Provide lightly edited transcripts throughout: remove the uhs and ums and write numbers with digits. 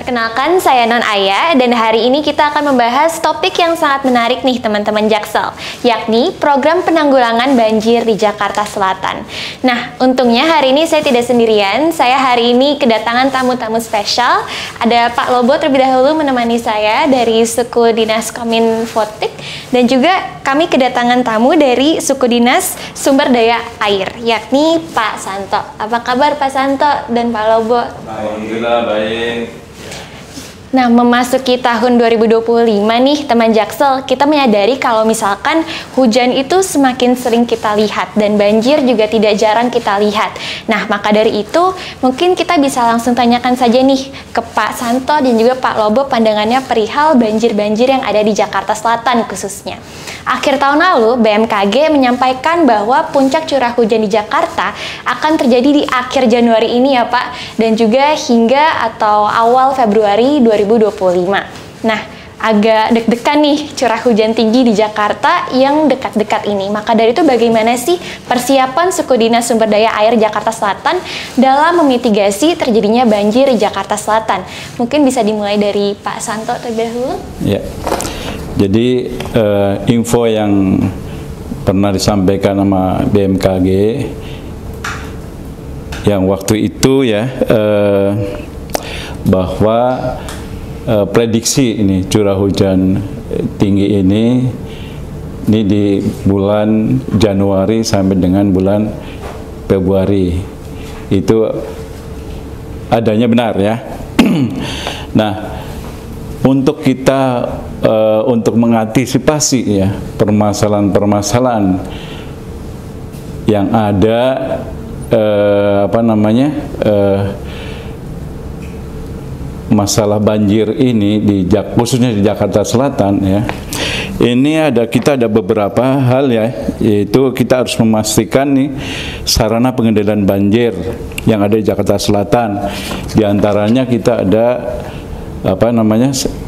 Perkenalkan, saya Non Aya dan hari ini kita akan membahas topik yang sangat menarik nih teman-teman Jaksel, yakni program penanggulangan banjir di Jakarta Selatan. Nah, untungnya hari ini saya tidak sendirian, saya hari ini kedatangan tamu-tamu spesial. Ada Pak Lobo terlebih dahulu menemani saya dari suku dinas Kominfotik dan juga kami kedatangan tamu dari suku dinas Sumber Daya Air, yakni Pak Santo. Apa kabar Pak Santo dan Pak Lobo? Alhamdulillah baik. Nah, memasuki tahun 2025 nih teman Jaksel, kita menyadari kalau misalkan hujan itu semakin sering kita lihat dan banjir juga tidak jarang kita lihat. Nah, maka dari itu mungkin kita bisa langsung tanyakan saja nih ke Pak Santo dan juga Pak Lobo pandangannya perihal banjir-banjir yang ada di Jakarta Selatan khususnya. Akhir tahun lalu, BMKG menyampaikan bahwa puncak curah hujan di Jakarta akan terjadi di akhir Januari ini ya Pak, dan juga hingga atau awal Februari 2025. Nah, agak deg-degan nih curah hujan tinggi di Jakarta yang dekat-dekat ini. Maka dari itu bagaimana sih persiapan suku dinas sumber daya air Jakarta Selatan dalam memitigasi terjadinya banjir di Jakarta Selatan? Mungkin bisa dimulai dari Pak Santo terlebih dahulu. Ya. Jadi info yang pernah disampaikan sama BMKG yang waktu itu ya bahwa prediksi ini curah hujan tinggi ini di bulan Januari sampai dengan bulan Februari itu adanya benar ya. Nah, untuk kita untuk mengantisipasi ya permasalahan-permasalahan yang ada masalah banjir ini khususnya di Jakarta Selatan ya. Ini kita ada beberapa hal ya, yaitu kita harus memastikan nih sarana pengendalian banjir yang ada di Jakarta Selatan. Di antaranya kita ada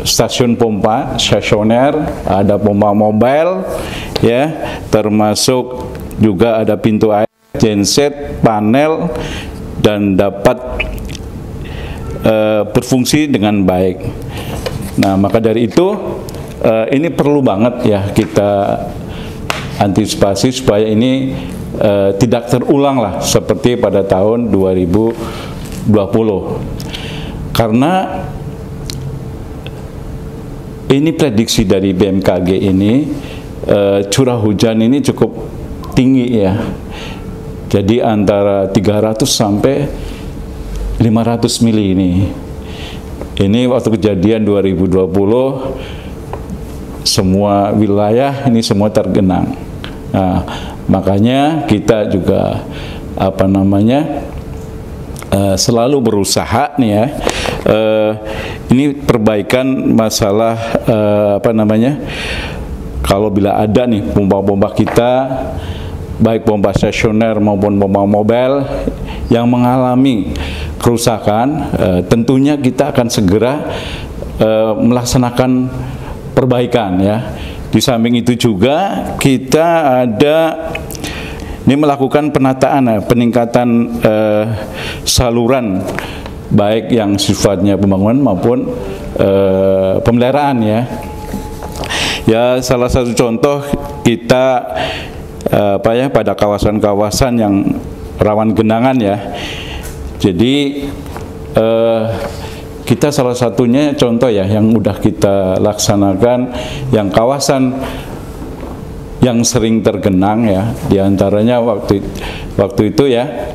stasiun pompa stasioner, ada pompa mobile ya, termasuk juga ada pintu air, genset, panel, dan dapat berfungsi dengan baik. Nah, maka dari itu ini perlu banget ya kita antisipasi supaya ini tidak terulang lah seperti pada tahun 2020. Karena ini prediksi dari BMKG ini curah hujan ini cukup tinggi ya. Jadi antara 300 sampai 500 mili ini. Ini waktu kejadian 2020 semua wilayah ini semua tergenang. Nah, makanya kita juga selalu berusaha nih ya. Ini perbaikan masalah kalau bila ada nih pompa-pompa kita, baik pompa stasioner maupun pompa mobile yang mengalami kerusakan, tentunya kita akan segera melaksanakan perbaikan ya. Di samping itu juga kita melakukan penataan, peningkatan saluran baik yang sifatnya pembangunan maupun pemeliharaan ya. Ya, salah satu contoh kita pada kawasan-kawasan yang rawan genangan ya. Jadi kita salah satunya contoh ya yang udah kita laksanakan yang kawasan yang sering tergenang ya, diantaranya waktu itu ya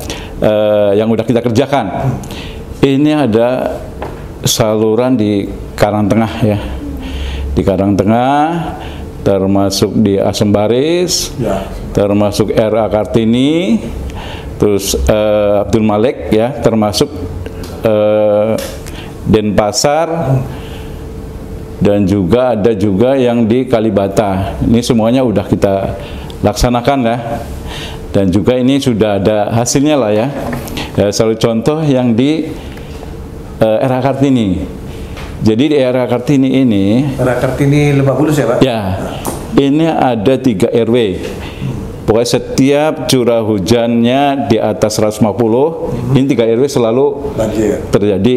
yang udah kita kerjakan. Ini ada saluran di Karangtengah ya, di Karangtengah, termasuk di Asembaris, ya, termasuk RA Kartini, terus Abdul Malik ya, termasuk Denpasar, dan juga ada yang di Kalibata. Ini semuanya udah kita laksanakan ya, dan juga ini sudah ada hasilnya lah ya. Salah contoh yang di RA Kartini. Jadi di RA Kartini ini, RA Kartini Lebak Bulus ya Pak? Ya, ini ada 3 RW. Pokoknya setiap curah hujannya di atas 150, ini 3 RW selalu banjir. Terjadi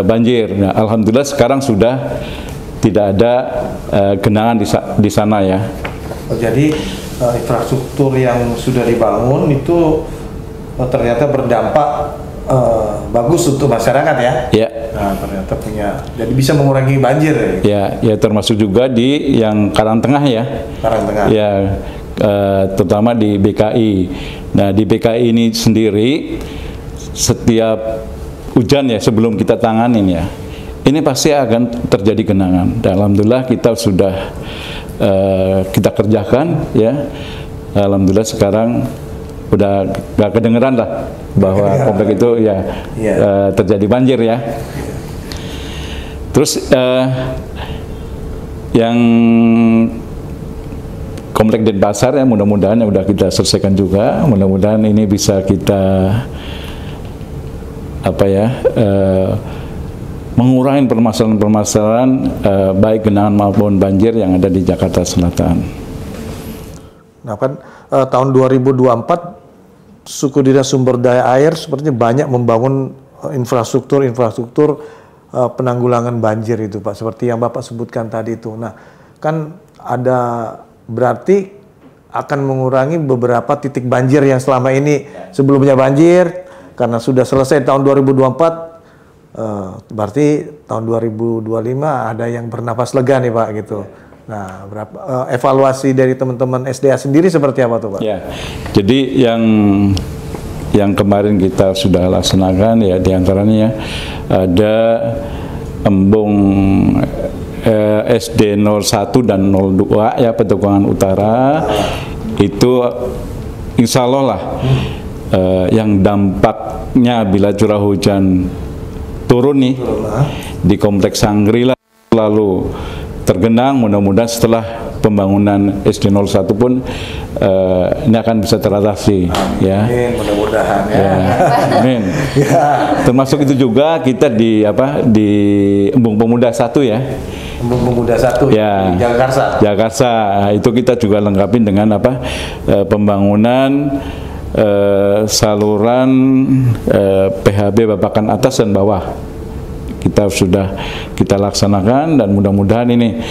banjir. Nah, alhamdulillah sekarang sudah tidak ada genangan di sana ya. Jadi infrastruktur yang sudah dibangun itu ternyata berdampak bagus untuk masyarakat ya. Ya. Nah, ternyata jadi bisa mengurangi banjir ya. Ya termasuk juga di yang Karangtengah ya. Karangtengah. Ya, terutama di BKI. Nah, di BKI ini sendiri setiap hujan ya sebelum kita tanganin ya, ini pasti akan terjadi genangan. Dan alhamdulillah kita sudah kita kerjakan ya. Alhamdulillah sekarang udah gak kedengeran lah bahwa komplek itu ya terjadi banjir ya. Terus yang komplek Denpasar ya mudah-mudahan yang udah kita selesaikan juga, mudah-mudahan ini bisa kita mengurangi permasalahan-permasalahan baik genangan maupun banjir yang ada di Jakarta Selatan. Nah kan tahun 2024 Suku Dinas Sumber Daya Air sepertinya banyak membangun infrastruktur penanggulangan banjir itu Pak, seperti yang Bapak sebutkan tadi itu. Nah kan ada berarti akan mengurangi beberapa titik banjir yang selama ini sebelumnya banjir, karena sudah selesai tahun 2024, berarti tahun 2025 ada yang bernapas lega nih Pak gitu. Nah, evaluasi dari teman-teman SDA sendiri seperti apa tuh Pak? Ya, jadi yang kemarin kita sudah laksanakan ya diantaranya ada embung SD 01 dan 02 ya Petukangan Utara itu insya Allah lah yang dampaknya bila curah hujan turun nih di Kompleks Sangrila lalu tergenang, mudah-mudahan setelah pembangunan SD 01 pun ini akan bisa teratasi. Ya. Amin, mudah-mudahan ya. Amin. Ya. Termasuk itu juga kita di Embung Pemuda 1 ya. Embung Pemuda 1 ya, di Jagakarsa. Jagakarsa. Nah, itu kita juga lengkapin dengan pembangunan saluran PHB babakan atas dan bawah. Kita laksanakan dan mudah-mudahan ini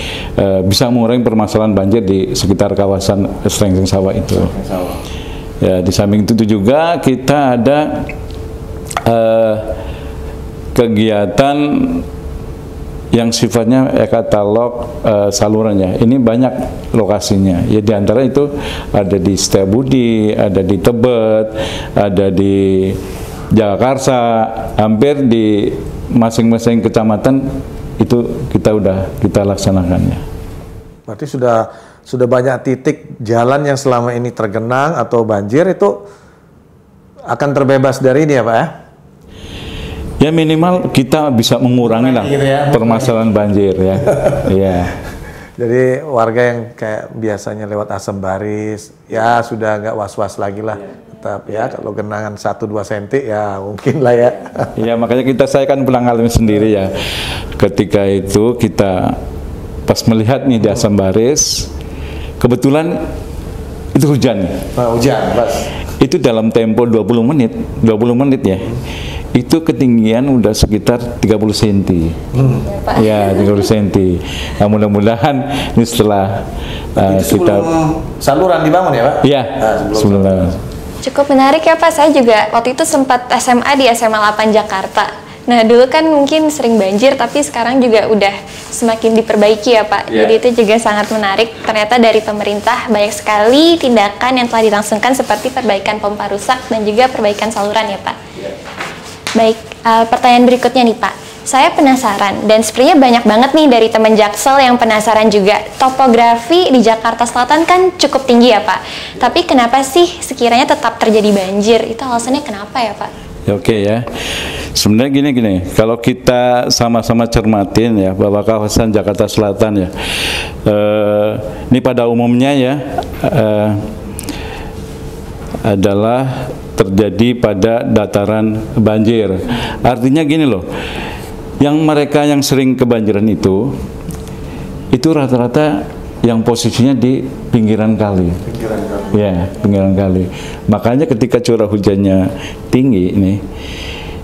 bisa mengurangi permasalahan banjir di sekitar kawasan Slengseng Sawah itu. Ya, di samping itu juga kita ada kegiatan yang sifatnya katalog salurannya. Ini banyak lokasinya. Ya di antara itu ada di Setiabudi, ada di Tebet, ada di Jagakarsa, hampir di masing-masing kecamatan itu kita laksanakannya. Berarti sudah banyak titik jalan yang selama ini tergenang atau banjir itu akan terbebas dari ini ya Pak ya? Ya minimal kita bisa mengurangi lah permasalahan banjir ya. Ya. Jadi warga yang kayak biasanya lewat asam baris ya sudah nggak was-was lagi lah. Tetap ya kalau genangan 1-2 cm ya mungkin lah ya. Ya makanya saya kan pulang alami sendiri ya. Ketika itu kita pas melihat nih di asam baris, kebetulan itu hujan. Hujan pas. Itu dalam tempo 20 menit ya. Itu ketinggian udah sekitar 30 cm. Ya 30 cm. Nah, mudah-mudahan ini setelah kita saluran dibangun ya Pak? Iya, sebelum Cukup menarik ya Pak, saya juga waktu itu sempat SMA di SMA 8 Jakarta. Nah dulu kan mungkin sering banjir, tapi sekarang juga udah semakin diperbaiki ya Pak. Jadi itu juga sangat menarik, ternyata dari pemerintah banyak sekali tindakan yang telah dilangsungkan seperti perbaikan pompa rusak dan juga perbaikan saluran ya Pak. Baik, pertanyaan berikutnya nih Pak. Saya penasaran, dan sepertinya banyak banget nih dari teman Jaksel yang penasaran juga. Topografi di Jakarta Selatan kan cukup tinggi ya Pak. Tapi kenapa sih sekiranya tetap terjadi banjir? Itu alasannya kenapa ya Pak? Oke ya, sebenarnya gini, kalau kita sama-sama cermatin ya bahwa kawasan Jakarta Selatan ya, ini pada umumnya ya adalah terjadi pada dataran banjir. Artinya gini loh, mereka yang sering kebanjiran itu rata-rata yang posisinya di pinggiran kali. Ya, pinggiran kali. Makanya ketika curah hujannya tinggi ini,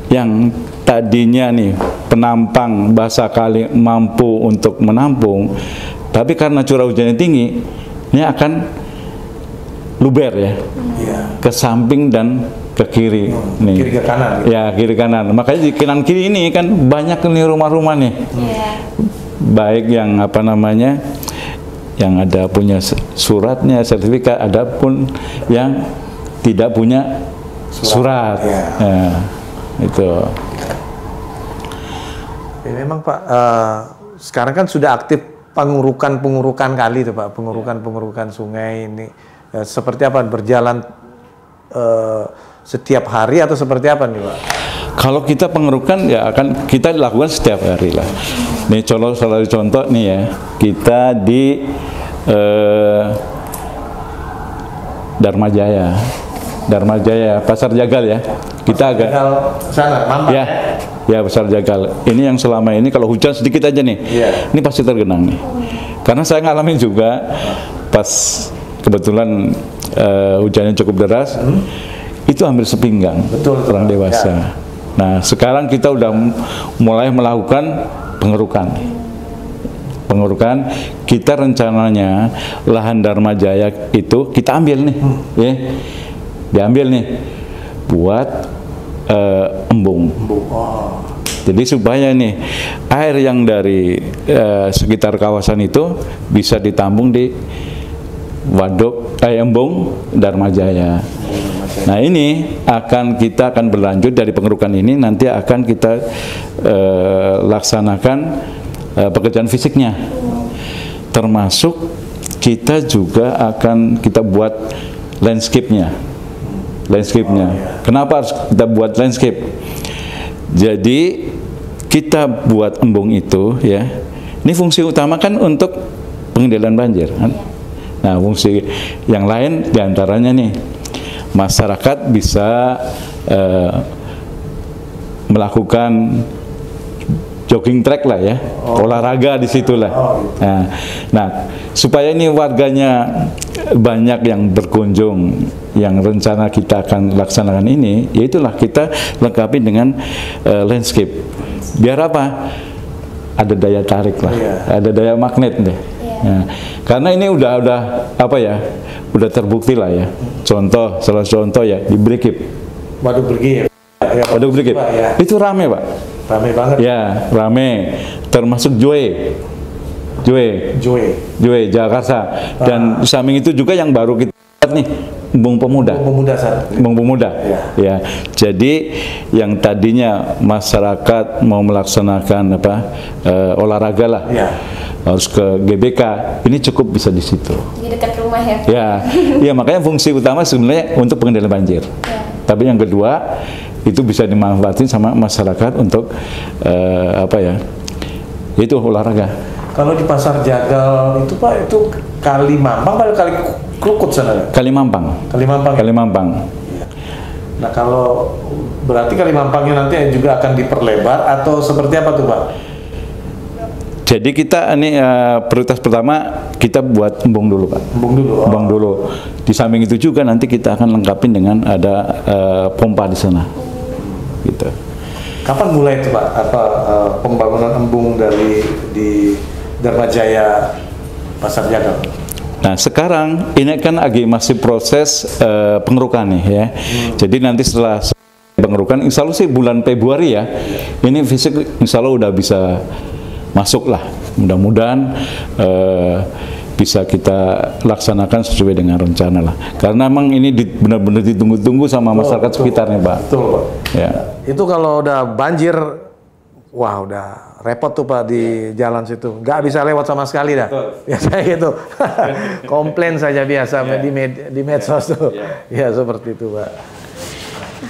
yang tadinya nih penampang basa kali mampu untuk menampung, tapi karena curah hujannya tinggi, ini akan luber ya, ke samping dan ke kiri nih. Kiri ke kanan. Gitu. Ya, kiri kanan. Makanya di kanan kiri ini kan banyak nih rumah-rumah nih. Baik yang apa namanya, yang ada punya suratnya, sertifikat, ada pun yang tidak punya surat. Ya, itu. Ya, memang Pak, sekarang kan sudah aktif pengurukan kali itu Pak, pengurukan sungai ini. Seperti apa, berjalan setiap hari atau seperti apa nih Pak? Kalau kita pengerukan ya akan kita lakukan setiap hari lah. Nih contoh nih ya, kita di Dharma Jaya, Pasar Jagal ya. Kita agak sana, Mampang ya, ya Pasar Jagal. Ini yang selama ini kalau hujan sedikit aja nih, ini pasti tergenang nih. Karena saya ngalamin juga pas kebetulan hujannya cukup deras, itu hampir sepinggang orang dewasa. Ya. Nah sekarang kita udah mulai melakukan pengerukan. Kita rencananya lahan Dharma Jaya itu kita ambil nih, ya, diambil nih buat embung. Jadi supaya nih air yang dari sekitar kawasan itu bisa ditampung di waduk embung Dharma Jaya. Nah ini kita akan berlanjut dari pengerukan ini, nanti akan kita laksanakan pekerjaan fisiknya, termasuk kita juga akan kita buat landscape-nya. Kenapa harus kita buat landscape? Jadi kita buat embung itu ya, ini fungsi utama kan untuk pengendalian banjir kan? Nah fungsi yang lain diantaranya nih, masyarakat bisa melakukan jogging track lah ya, olahraga di situ lah. Nah, supaya ini warganya banyak yang berkunjung, yang rencana kita akan laksanakan ini, yaitulah kita lengkapi dengan landscape. Biar apa? Ada daya tarik lah, ada daya magnet deh. Nah, karena ini udah apa ya, udah terbukti lah ya. Salah contoh ya di Brigip. Waduk Brigip. Waduk Brigip. Itu rame Pak. Rame banget. Ya, rame. Termasuk Joe Jakarta. Dan di samping itu juga yang baru kita lihat nih, Embung Pemuda. Ya. Jadi yang tadinya masyarakat mau melaksanakan olahraga lah. Harus ke GBK, ini cukup bisa di situ. Di dekat rumah ya. Ya, makanya fungsi utama sebenarnya untuk pengendalian banjir. Tapi yang kedua itu bisa dimanfaatin sama masyarakat untuk itu olahraga. Kalau di Pasar Jagal itu Pak, itu Kali Mampang atau Kali Krukut sana? Kali Mampang. Nah kalau berarti Kali Mampangnya nanti juga akan diperlebar atau seperti apa tuh Pak? Jadi kita ini prioritas pertama kita buat embung dulu Pak. Embung dulu. Di samping itu juga nanti kita akan lengkapin dengan ada pompa di sana. Gitu. Kapan mulai itu Pak? Pembangunan embung di Dharma Jaya Pasar Jagal? Nah sekarang ini kan masih proses pengerukan nih ya. Jadi nanti setelah pengerukan, insya Allah sih bulan Februari ya. Ini fisik insya Allah udah bisa masuk lah, mudah-mudahan bisa kita laksanakan sesuai dengan rencana lah. Karena memang ini benar-benar ditunggu-tunggu sama masyarakat sekitarnya, Pak. Betul, Pak. Ya. Itu kalau udah banjir, wah udah repot tuh Pak di jalan situ. Nggak bisa lewat sama sekali dah. Biasanya gitu. Komplain saja biasa di medsos tuh. Ya seperti itu, Pak.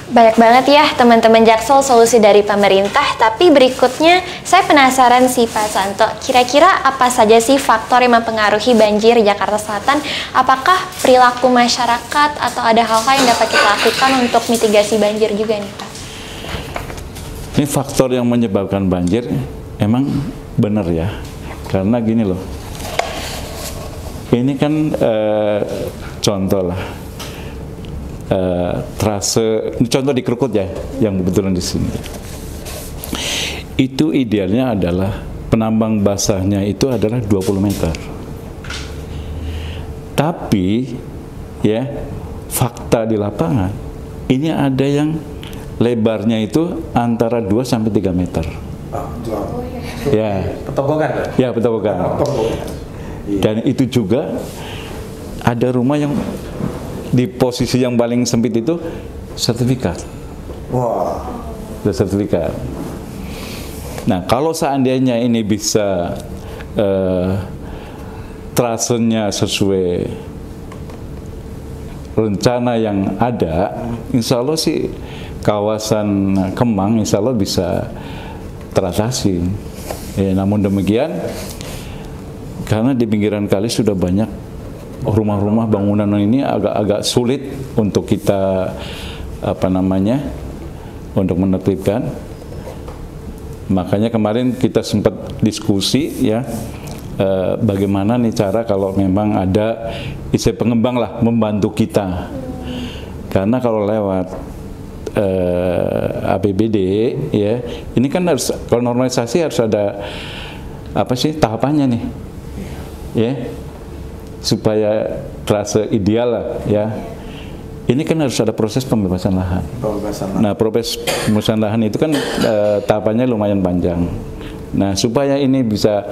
Banyak banget ya teman-teman Jaksel solusi dari pemerintah, tapi berikutnya saya penasaran sih Pak Santo, kira-kira apa saja sih faktor yang mempengaruhi banjir Jakarta Selatan? Apakah perilaku masyarakat atau ada hal-hal yang dapat kita lakukan untuk mitigasi banjir juga nih Pak? Ini faktor yang menyebabkan banjir emang benar ya, karena gini loh, ini kan contoh lah. Trase, ini contoh di Krukut ya, yang kebetulan di sini. itu idealnya adalah penambang basahnya itu adalah 20 meter. Tapi ya, fakta di lapangan ini ada yang lebarnya itu antara 2 sampai 3 meter. Ya, Petogokan. ya petogokan. Dan itu juga ada rumah yang di posisi yang paling sempit itu sertifikat. Wah. Sertifikat. Nah, kalau seandainya ini bisa trasenya sesuai rencana yang ada, insya Allah sih kawasan Kemang insya Allah bisa teratasi. Ya, namun demikian, karena di pinggiran kali sudah banyak rumah-rumah bangunan ini agak sulit untuk kita untuk menertibkan. Makanya kemarin kita sempat diskusi ya, bagaimana nih cara kalau memang ada isi pengembang lah membantu kita. Karena kalau lewat APBD ya, ini kan harus, kalau normalisasi harus ada tahapannya nih ya, supaya terasa ideal lah ya. Ini kan harus ada proses pembebasan lahan. Nah, proses pembebasan lahan itu kan tahapannya lumayan panjang. Nah, supaya ini bisa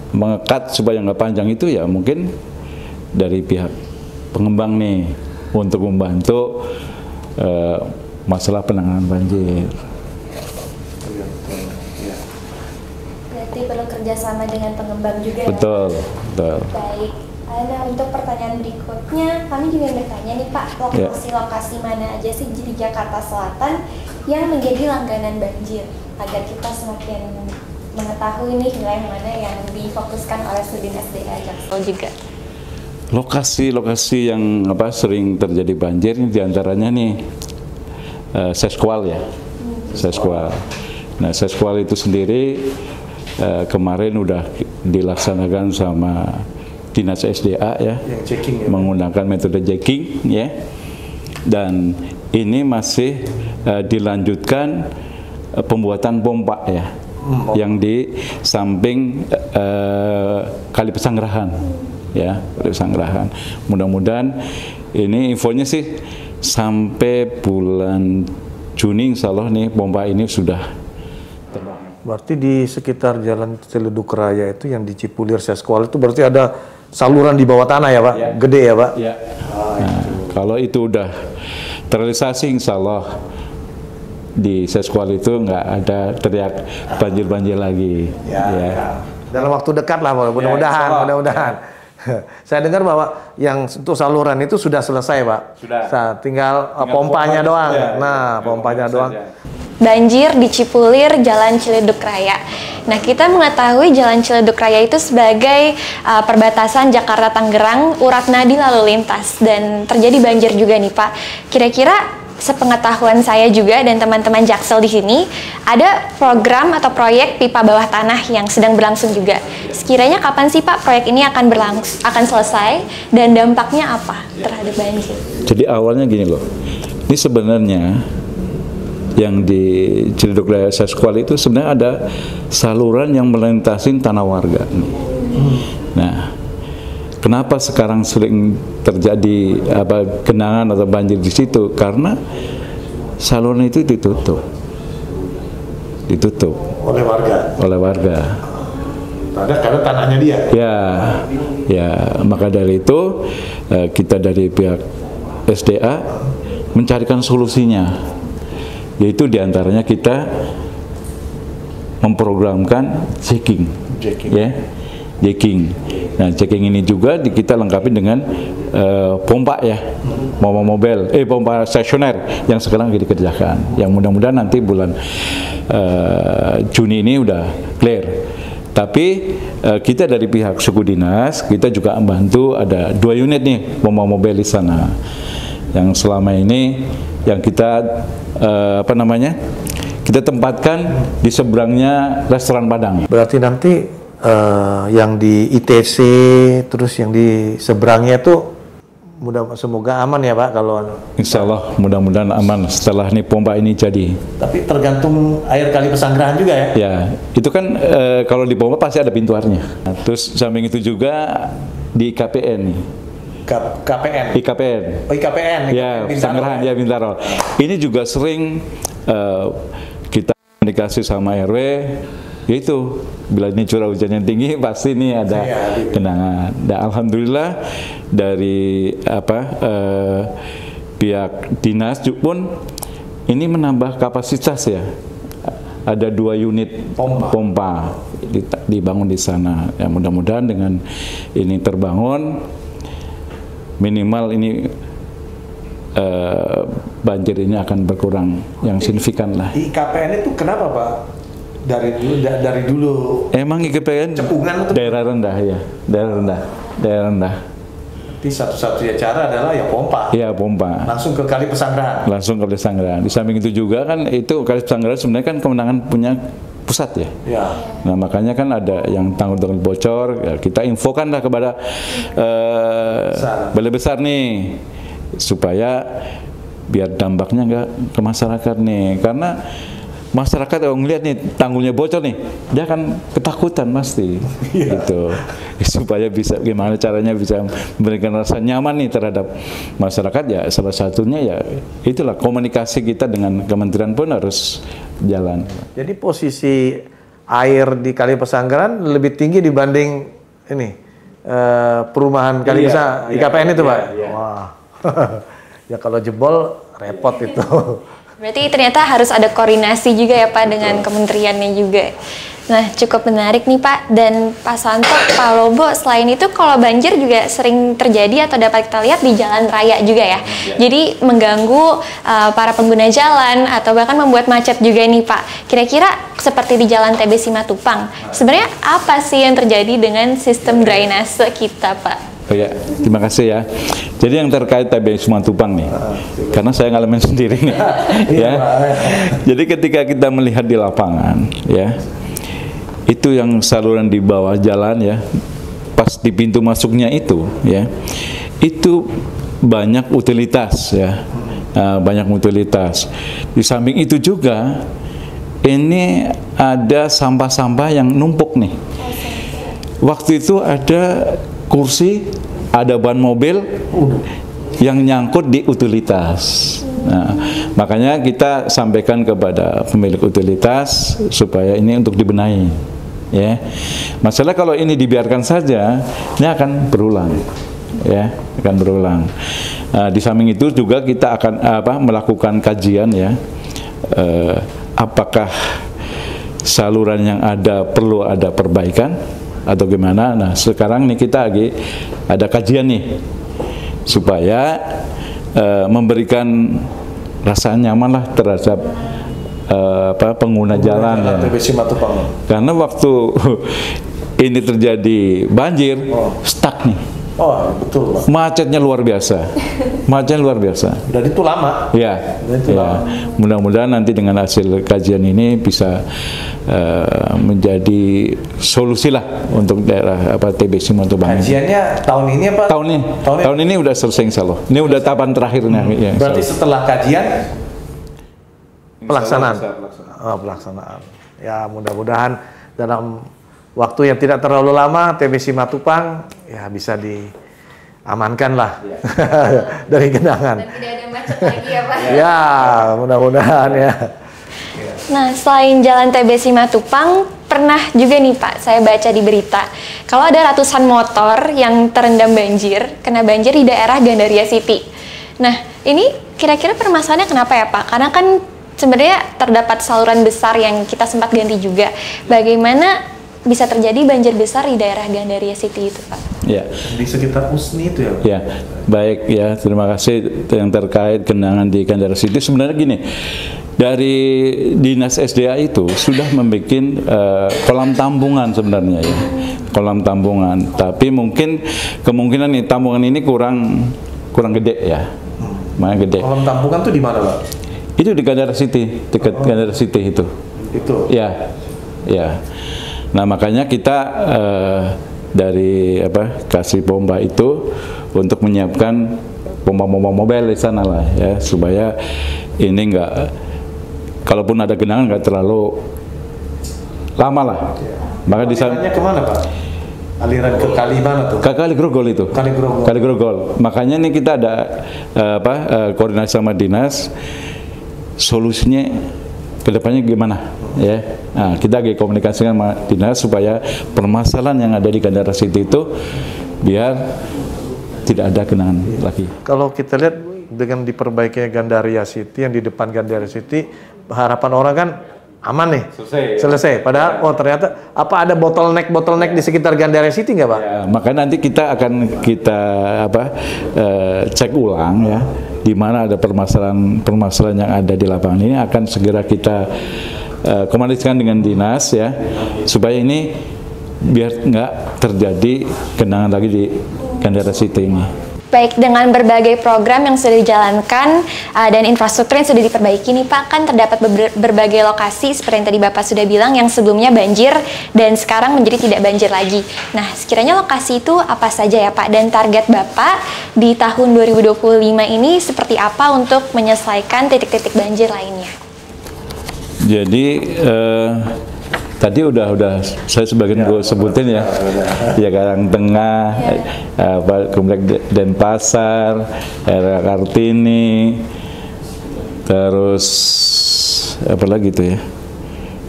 mengekat supaya nggak panjang itu ya mungkin dari pihak pengembang nih untuk membantu masalah penanganan banjir. Berarti perlu kerjasama dengan pengembang juga. Betul, ya? betul. Baik. Nah, untuk pertanyaan berikutnya, kami juga bertanya nih Pak, lokasi-lokasi mana aja sih di Jakarta Selatan yang menjadi langganan banjir, agar kita semakin mengetahui nih wilayah mana yang difokuskan oleh Studi SDA Jaksel juga. Lokasi-lokasi yang sering terjadi banjir ini diantaranya nih Seskual ya, Seskual. Nah, Seskual itu sendiri kemarin udah dilaksanakan sama Dinas SDA ya, menggunakan metode jacking ya, dan ini masih dilanjutkan pembuatan pompa ya, yang di samping Kali Pesanggerahan ya, Kali Pesanggerahan. Mudah-mudahan ini infonya sih sampai bulan Juni insya Allah nih pompa ini sudah terbangun. Berarti di sekitar Jalan Ciledug Raya itu yang di Cipulir Seskual itu berarti ada saluran di bawah tanah ya Pak? Ya. Gede ya Pak? Ya. Nah, kalau itu udah terrealisasi insya Allah di Seskual itu nggak ada teriak banjir-banjir lagi. Ya. Dalam waktu dekat lah, mudah-mudahan. Saya dengar bahwa yang untuk saluran itu sudah selesai Pak. Sudah. Tinggal pompanya doang. Nah, pompanya doang. Banjir di Cipulir, Jalan Ciledug Raya. Nah, kita mengetahui Jalan Ciledug Raya itu sebagai perbatasan Jakarta-Tangerang, urat nadi lalu lintas, dan terjadi banjir juga nih Pak. Kira-kira sepengetahuan saya juga dan teman-teman Jaksel di sini, ada program atau proyek pipa bawah tanah yang sedang berlangsung juga. Sekiranya kapan sih Pak proyek ini akan selesai dan dampaknya apa terhadap banjir? Jadi awalnya gini loh, ini sebenarnya yang di Ciledug Raya Seskual itu sebenarnya ada saluran yang melintasin tanah warga. Nah, kenapa sekarang sering terjadi genangan atau banjir di situ? Karena saluran itu ditutup oleh warga. Karena tanahnya dia. Ya, maka dari itu kita dari pihak SDA mencarikan solusinya. Yaitu diantaranya kita memprogramkan jacking. Ya, jacking. Nah, jacking ini juga kita lengkapi dengan pompa ya, pompa stasioner yang sekarang dikerjakan. Yang mudah-mudahan nanti bulan Juni ini udah clear. Tapi kita dari pihak suku dinas kita juga membantu, ada 2 unit nih pompa mobil di sana. Yang selama ini yang kita kita tempatkan di seberangnya restoran Padang. Berarti nanti yang di ITC terus yang di seberangnya itu semoga aman ya Pak kalau. Insya Allah mudah-mudahan aman setelah nih pompa ini jadi. Tapi tergantung air kali Pesanggerahan juga ya? Ya, itu kan kalau di pompa pasti ada pintu airnya. Nah, terus samping itu juga di KPN nih. KPN? IKPN. Oh IKPN? Ya, Pesanggerahan ya Bintaro. Ini juga sering kita komunikasi sama RW, yaitu bila ini curah hujannya tinggi pasti ini ada genangan. Dan alhamdulillah dari pihak dinas pun ini menambah kapasitas ya. Ada 2 unit pompa dibangun di sana. Ya, mudah-mudahan dengan ini terbangun minimal ini banjir ini akan berkurang yang signifikan lah. IKPN itu kenapa Pak? Dari dulu emang IKPN cepungan daerah rendah ya, daerah rendah. Jadi satu-satunya cara adalah ya pompa. Iya, pompa. Langsung ke kali Pesanggerahan. Langsung ke Pesanggerahan. Di samping itu juga kan itu kali Pesanggerahan sebenarnya kan kewenangan punya pusat ya. Ya. Nah makanya kan ada yang tanggul-tanggul bocor, ya kita infokan lah kepada balai besar nih supaya biar dampaknya nggak ke masyarakat nih, karena masyarakat kalau ngelihat nih tanggulnya bocor nih, dia akan ketakutan pasti, gitu. Supaya bisa gimana caranya bisa memberikan rasa nyaman nih terhadap masyarakat ya, salah satunya ya itulah komunikasi kita dengan kementerian pun harus jalan. Jadi posisi air di Kali Pesanggerahan lebih tinggi dibanding ini perumahan Kali IKPN itu Pak. Wah, ya kalau jebol repot itu. Berarti ternyata harus ada koordinasi juga ya Pak dengan kementeriannya juga. Nah cukup menarik nih Pak. Dan Pak Santo, Pak Lobo, selain itu kalau banjir juga sering terjadi atau dapat kita lihat di jalan raya juga ya. Jadi mengganggu para pengguna jalan atau bahkan membuat macet juga nih Pak. Kira-kira seperti di jalan TB Simatupang, sebenarnya apa sih yang terjadi dengan sistem drainase kita Pak? Oh ya, terima kasih ya. Jadi yang terkait TB Simatupang nih, karena saya ngalamin sendiri nih, ya. Jadi ketika kita melihat di lapangan, ya, itu yang saluran di bawah jalan ya, pas di pintu masuknya itu, ya, itu banyak utilitas ya, banyak utilitas. Di samping itu juga, ini ada sampah-sampah yang numpuk nih. Waktu itu ada kursi, ada ban mobil yang nyangkut di utilitas. Nah, makanya kita sampaikan kepada pemilik utilitas supaya ini untuk dibenahi. Ya, masalah kalau ini dibiarkan saja, ini akan berulang. Ya, akan berulang. Di samping itu juga kita akan melakukan kajian ya, apakah saluran yang ada perlu ada perbaikan atau gimana. Nah sekarang nih kita lagi ada kajian nih supaya memberikan rasa nyaman lah terhadap pengguna jalan ya. Karena waktu ini terjadi banjir, stuck nih. Oh betul Pak. Macetnya luar biasa. Macetnya luar biasa. Dan itu lama. Ya. Mudah-mudahan nanti dengan hasil kajian ini bisa menjadi solusi lah untuk daerah TB Simatupang. Kajiannya tahun ini apa? Tahun ini udah selesai insya Allah. Ini udah tahapan terakhirnya. Ya, berarti setelah kajian pelaksanaan. Pelaksanaan. Ya mudah-mudahan dalam waktu yang tidak terlalu lama TB Simatupang ya bisa diamankan lah dari genangan. Dan tidak ada macet lagi ya Pak? Ya mudah-mudahan ya. Nah selain jalan TB Simatupang, pernah juga nih Pak saya baca di berita kalau ada ratusan motor yang terendam banjir, kena banjir di daerah Gandaria City. Nah ini kira-kira permasalahannya kenapa ya Pak? Karena kan sebenarnya terdapat saluran besar yang kita sempat ganti juga. Bagaimana bisa terjadi banjir besar di daerah Gandaria City itu Pak? Ya. Di sekitar USNI itu ya? Ya, baik ya, terima kasih yang terkait genangan di Gandaria City. Sebenarnya gini, dari Dinas SDA itu sudah membuat kolam tambungan sebenarnya ya, kolam tambungan. Tapi mungkin kemungkinan nih tambungan ini kurang gede ya, makanya gede. Kolam tambungan tuh di mana Pak? Itu di Gandaria City, dekat Gandaria City itu. Itu? Ya, ya. Nah makanya kita dari Kasih Pompa itu untuk menyiapkan pompa-pompa mobil di sana lah ya, supaya ini nggak, kalaupun ada genangan nggak terlalu lama lah. Maka di sana kemana Pak? Aliran ke kali mana tuh? Ke Kali Grogol itu. Kali Grogol. Makanya ini kita ada koordinasi sama dinas, solusinya kedepannya gimana ya. Nah, kita lagi komunikasi sama dinas supaya permasalahan yang ada di Gandara City itu biar tidak ada genangan lagi. Kalau kita lihat dengan diperbaikinya Gandaria City, yang di depan Gandaria City, harapan orang kan aman nih, selesai. Padahal ternyata apa ada bottleneck di sekitar Gandaria City nggak Pak? Ya, makanya nanti kita akan cek ulang ya, di mana ada permasalahan yang ada di lapangan ini akan segera kita komunikasikan dengan dinas ya, supaya ini biar nggak terjadi genangan lagi di Gandaria City ini. Baik, dengan berbagai program yang sudah dijalankan dan infrastruktur yang sudah diperbaiki nih Pak, kan terdapat berbagai lokasi seperti yang tadi Bapak sudah bilang yang sebelumnya banjir dan sekarang menjadi tidak banjir lagi. Nah, sekiranya lokasi itu apa saja ya Pak, dan target Bapak di tahun 2025 ini seperti apa untuk menyelesaikan titik-titik banjir lainnya? Jadi tadi udah saya sebagian gue sebutin ya, ya Karangtengah, Komplek Denpasar, era Kartini, terus apa lagi tuh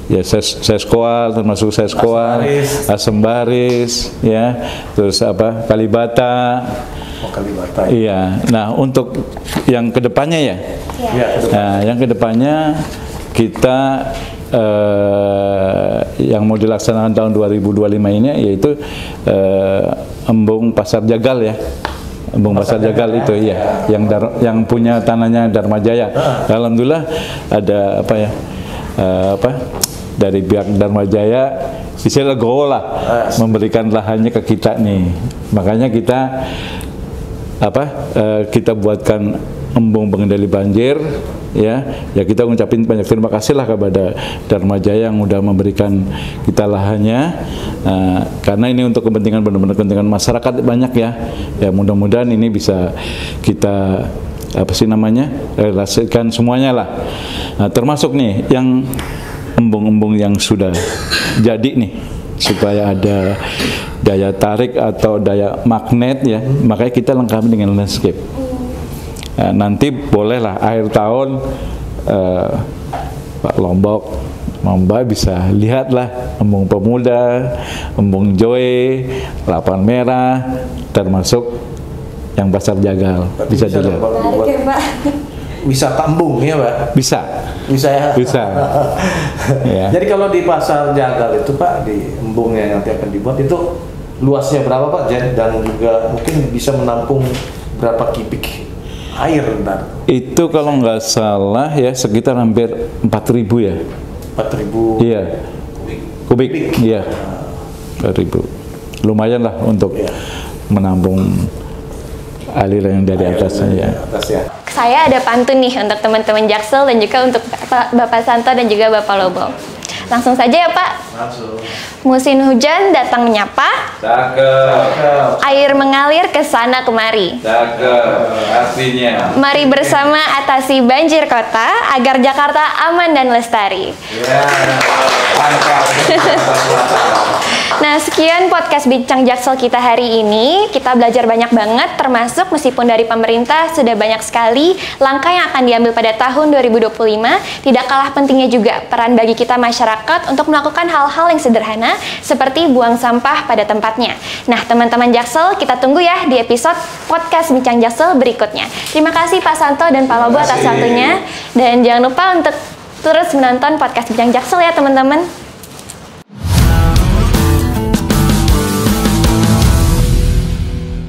ya Seskoal, termasuk Seskoal, Asembaris, ya, terus Kalibata. Kalibata. Iya. Nah, untuk yang kedepannya ya, nah yang kedepannya kita yang mau dilaksanakan tahun 2025 ini yaitu Embung Pasar Jagal ya. Embung Pasar Jagal itu ya, yang punya tanahnya Dharma Jaya. Alhamdulillah ada dari pihak Dharma Jaya bisa legowo lah memberikan lahannya ke kita nih. Makanya kita kita buatkan embung pengendali banjir ya kita ngucapin banyak terima kasih lah kepada Dharma Jaya yang udah memberikan kita lahannya, karena ini untuk kepentingan benar-benar kepentingan masyarakat banyak ya mudah-mudahan ini bisa kita relasikan semuanya lah. Nah, termasuk nih yang embung-embung yang sudah jadi nih, supaya ada daya tarik atau daya magnet ya, makanya kita lengkapi dengan landscape. Nanti bolehlah akhir tahun Pak Lombok bisa lihatlah Embung Pemuda, Embung Joy, Lapan Merah, termasuk yang Pasar Jagal. Bisa dilihat. Wisata embung ya Pak? Bisa ya? Bisa. Ya. Jadi kalau di Pasar Jagal itu Pak, di embung yang nanti akan dibuat itu luasnya berapa Pak? Dan juga mungkin bisa menampung berapa kubik air ntar? Itu kalau nggak salah ya sekitar hampir 4.000 ya. 4.000 iya. kubik. Iya. 4.000. Lumayan lah untuk menampung aliran yang dari atasnya ya. Saya ada pantun nih untuk teman-teman Jaksel dan juga untuk Bapak Santo dan juga Bapak Lobo. Langsung saja ya Pak. Langsung. Musim hujan datang menyapa. Cakep. Air mengalir ke sana kemari. Cakep. Artinya. Mari bersama atasi banjir kota agar Jakarta aman dan lestari. Ya. Mantap. Nah, sekian podcast Bincang Jaksel kita hari ini. Kita belajar banyak banget, termasuk meskipun dari pemerintah sudah banyak sekali langkah yang akan diambil pada tahun 2025, tidak kalah pentingnya juga peran bagi kita masyarakat untuk melakukan hal-hal yang sederhana seperti buang sampah pada tempatnya. Nah, teman-teman Jaksel, kita tunggu ya di episode podcast Bincang Jaksel berikutnya. Terima kasih Pak Santo dan Pak Lobo atas waktunya. Dan jangan lupa untuk terus menonton podcast Bincang Jaksel ya teman-teman.